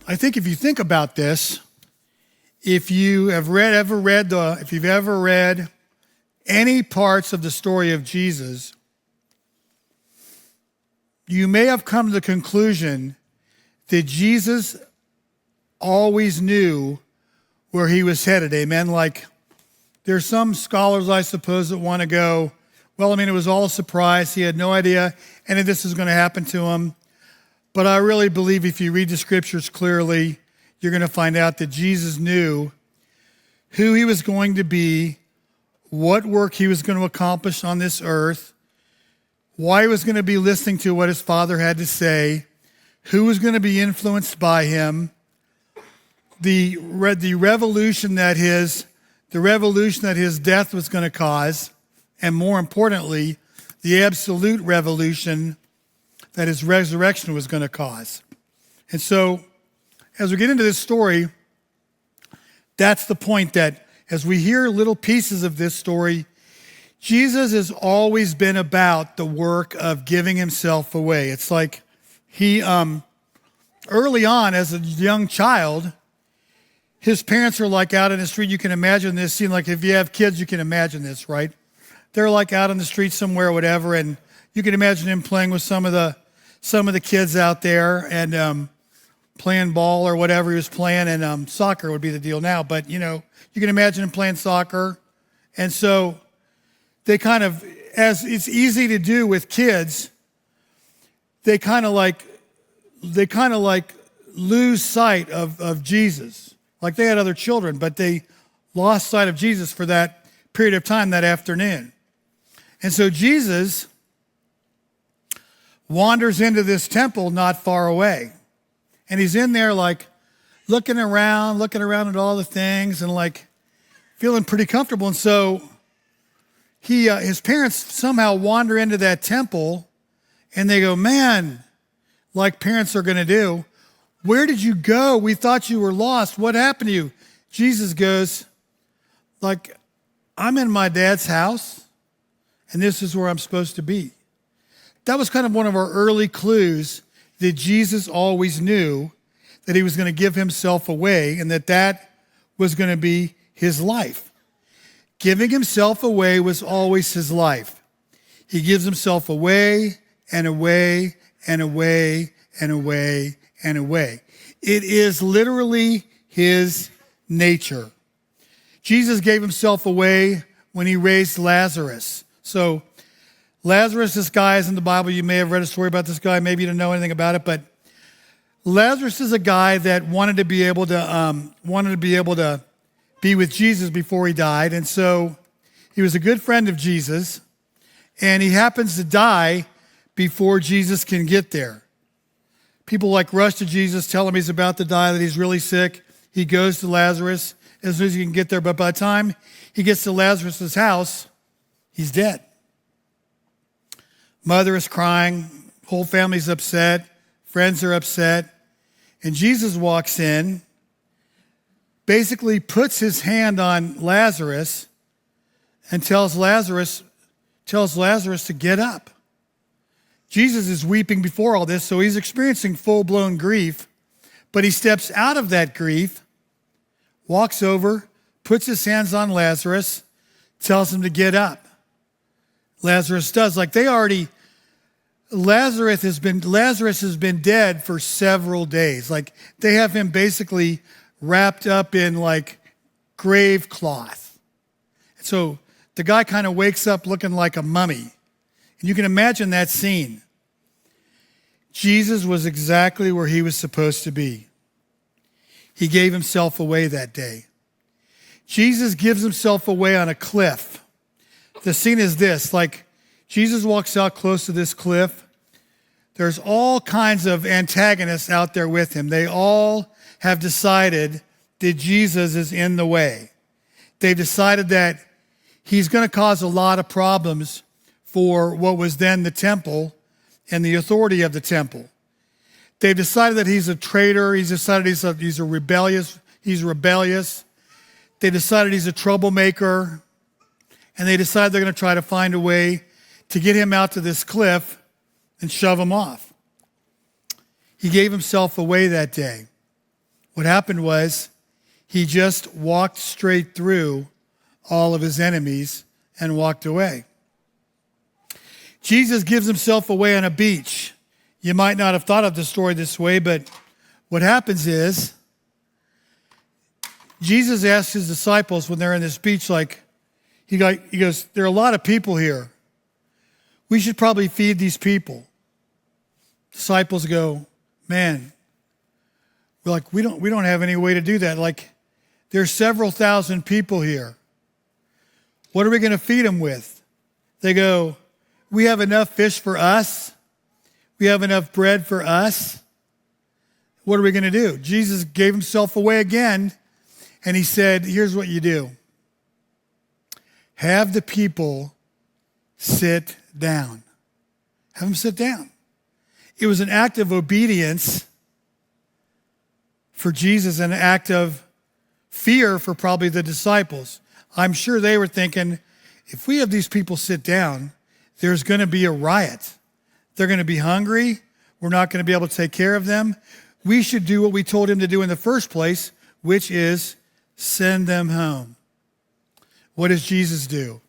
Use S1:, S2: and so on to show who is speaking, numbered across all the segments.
S1: I think if you think about this, if you've ever read any parts of the story of Jesus, you may have come to the conclusion that Jesus always knew where he was headed. Amen. Like, there's some scholars, I suppose, that want to go, well, it was all a surprise. He had no idea any of this was going to happen to him. But I really believe if you read the scriptures clearly, you're going to find out that Jesus knew who he was going to be, what work he was going to accomplish on this earth, why he was going to be listening to what his Father had to say, who was going to be influenced by him, the revolution that his death was going to cause, and more importantly, the absolute revolution that his resurrection was going to cause. And so, as we get into this story, that's the point, that as we hear little pieces of this story, Jesus has always been about the work of giving himself away. It's like he, early on as a young child, his parents are like out in the street. You can imagine this scene. Like if you have kids, you can imagine this, right? They're like out on the street somewhere or whatever, and you can imagine him playing with some of the kids out there and playing ball or whatever he was playing, and soccer would be the deal now. But, you can imagine him playing soccer. And so they kind of, as it's easy to do with kids, they kind of like lose sight of Jesus. Like they had other children, but they lost sight of Jesus for that period of time that afternoon. And so Jesus wanders into this temple not far away. And he's in there like looking around at all the things and like feeling pretty comfortable. And so his parents somehow wander into that temple and they go, man, like parents are going to do, where did you go? We thought you were lost. What happened to you? Jesus goes, like, I'm in my dad's house and this is where I'm supposed to be. That was kind of one of our early clues that Jesus always knew that he was going to give himself away and that was going to be his life. Giving himself away was always his life. He gives himself away and away and away and away and away. It is literally his nature. Jesus gave himself away when he raised Lazarus. So Lazarus, this guy is in the Bible. You may have read a story about this guy. Maybe you don't know anything about it, but Lazarus is a guy that wanted to be able to be with Jesus before he died. And so he was a good friend of Jesus, and he happens to die before Jesus can get there. People like rush to Jesus, tell him he's about to die, that he's really sick. He goes to Lazarus as soon as he can get there. But by the time he gets to Lazarus' house, he's dead. Mother is crying, whole family's upset, friends are upset, and Jesus walks in, basically puts his hand on Lazarus and tells Lazarus to get up. Jesus is weeping before all this, so he's experiencing full-blown grief, but he steps out of that grief, walks over, puts his hands on Lazarus, tells him to get up. Lazarus does. Lazarus has been dead for several days. Like they have him basically wrapped up in like grave cloth. So the guy kind of wakes up looking like a mummy. And you can imagine that scene. Jesus was exactly where he was supposed to be. He gave himself away that day. Jesus gives himself away on a cliff. The scene is this, like Jesus walks out close to this cliff. There's all kinds of antagonists out there with him. They all have decided that Jesus is in the way. They've decided that he's going to cause a lot of problems for what was then the temple and the authority of the temple. They've decided that he's a traitor. He's decided he's rebellious. They decided he's a troublemaker. And they decide they're going to try to find a way to get him out to this cliff and shove him off. He gave himself away that day. What happened was he just walked straight through all of his enemies and walked away. Jesus gives himself away on a beach. You might not have thought of the story this way, but what happens is Jesus asks his disciples when they're in this beach, he goes, there are a lot of people here. We should probably feed these people. Disciples go, man, we don't have any way to do that. There's several thousand people here. What are we going to feed them with? They go, we have enough fish for us. We have enough bread for us. What are we going to do? Jesus gave himself away again, and he said, here's what you do. Have the people sit down. Have them sit down. It was an act of obedience for Jesus, an act of fear for probably the disciples. I'm sure they were thinking, if we have these people sit down, there's going to be a riot. They're going to be hungry. We're not going to be able to take care of them. We should do what we told him to do in the first place, which is send them home. What does Jesus do?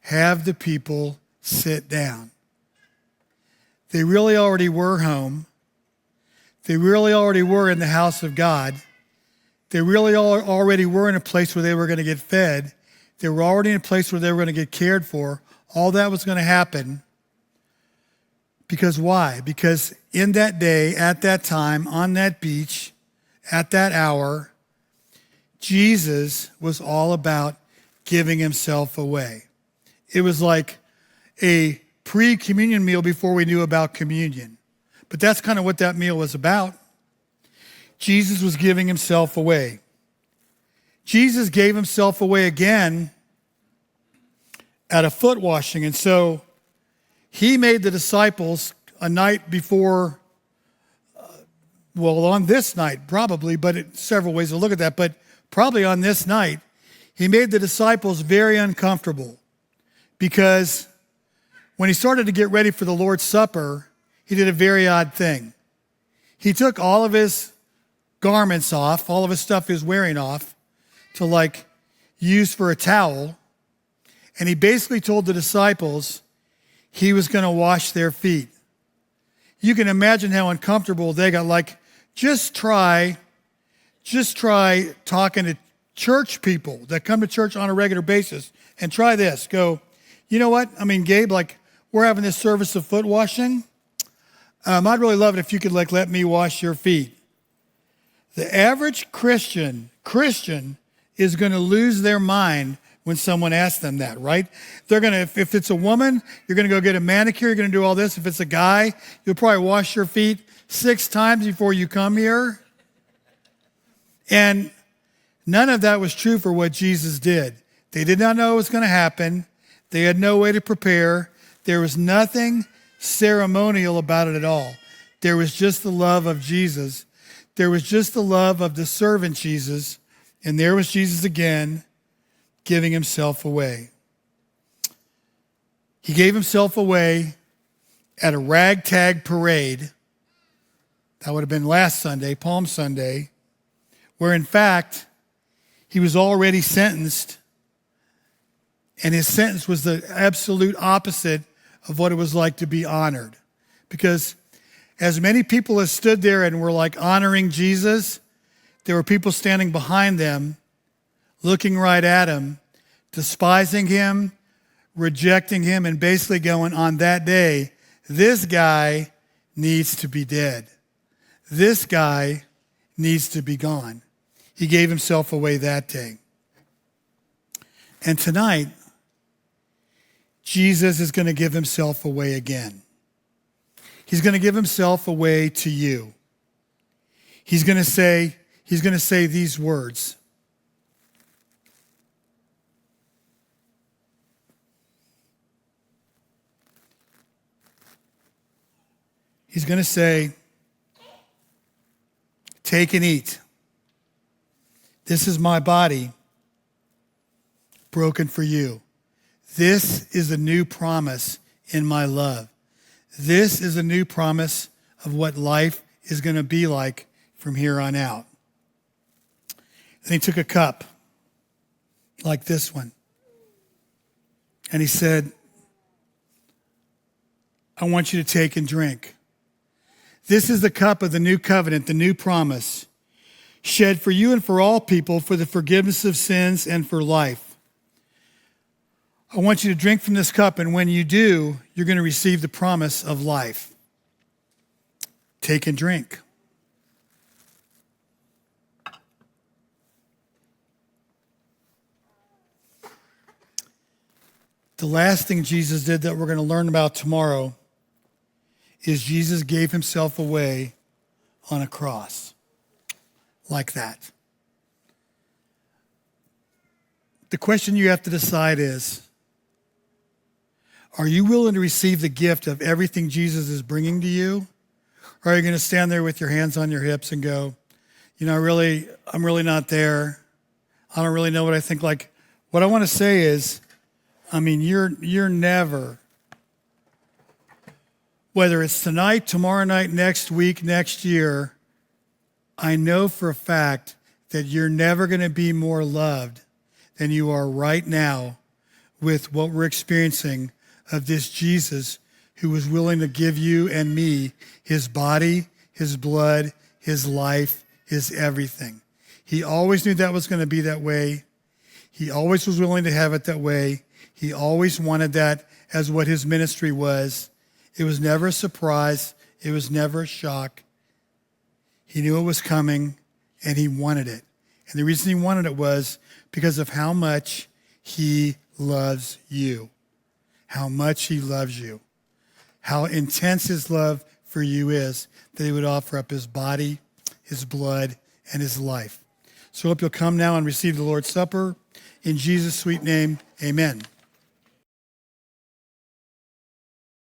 S1: Have the people sit down. They really already were home. They really already were in the house of God. They really already were in a place where they were going to get fed. They were already in a place where they were going to get cared for. All that was going to happen. Because why? Because in that day, at that time, on that beach, at that hour, Jesus was all about giving himself away. It was like a pre-communion meal before we knew about communion. But that's kind of what that meal was about. Jesus was giving himself away. Jesus gave himself away again at a foot washing. And so he made the disciples a night before, on this night probably, but several ways to look at that, but probably on this night, he made the disciples very uncomfortable because when he started to get ready for the Lord's Supper, he did a very odd thing. He took all of his garments off, all of his stuff he was wearing off to use for a towel, and he basically told the disciples he was going to wash their feet. You can imagine how uncomfortable they got. Just try talking to church people that come to church on a regular basis and try this. Go, you know what? Gabe, we're having this service of foot washing. I'd really love it if you could let me wash your feet. The average Christian is going to lose their mind when someone asks them that, right? They're going to, if it's a woman, you're going to go get a manicure, you're going to do all this. If it's a guy, you'll probably wash your feet 6 times before you come here. And none of that was true for what Jesus did. They did not know it was going to happen. They had no way to prepare. There was nothing ceremonial about it at all. There was just the love of Jesus. There was just the love of the servant Jesus. And there was Jesus again, giving himself away. He gave himself away at a ragtag parade. That would have been last Sunday, Palm Sunday, where in fact, he was already sentenced, and his sentence was the absolute opposite of what it was like to be honored. Because as many people as stood there and were honoring Jesus, there were people standing behind them, looking right at him, despising him, rejecting him, and basically going, on that day, this guy needs to be dead. This guy needs to be gone. He gave himself away that day. And tonight, Jesus is going to give himself away again. He's going to give himself away to you. He's going to say these words. He's going to say, take and eat. This is my body broken for you. This is a new promise in my love. This is a new promise of what life is going to be like from here on out. And he took a cup like this one. And he said, I want you to take and drink. This is the cup of the new covenant, the new promise, shed for you and for all people for the forgiveness of sins and for life. I want you to drink from this cup, and when you do, you're going to receive the promise of life. Take and drink. The last thing Jesus did that we're going to learn about tomorrow is Jesus gave himself away on a cross. Like that. The question you have to decide is, are you willing to receive the gift of everything Jesus is bringing to you? Or are you going to stand there with your hands on your hips and go, I'm really not there. I don't really know what I think. Like, what I want to say is, you're never, whether it's tonight, tomorrow night, next week, next year, I know for a fact that you're never going to be more loved than you are right now with what we're experiencing of this Jesus who was willing to give you and me his body, his blood, his life, his everything. He always knew that was going to be that way. He always was willing to have it that way. He always wanted that as what his ministry was. It was never a surprise. It was never a shock. He knew it was coming, and he wanted it. And the reason he wanted it was because of how much he loves you, how much he loves you, how intense his love for you is, that he would offer up his body, his blood, and his life. So I hope you'll come now and receive the Lord's Supper. In Jesus' sweet name, amen.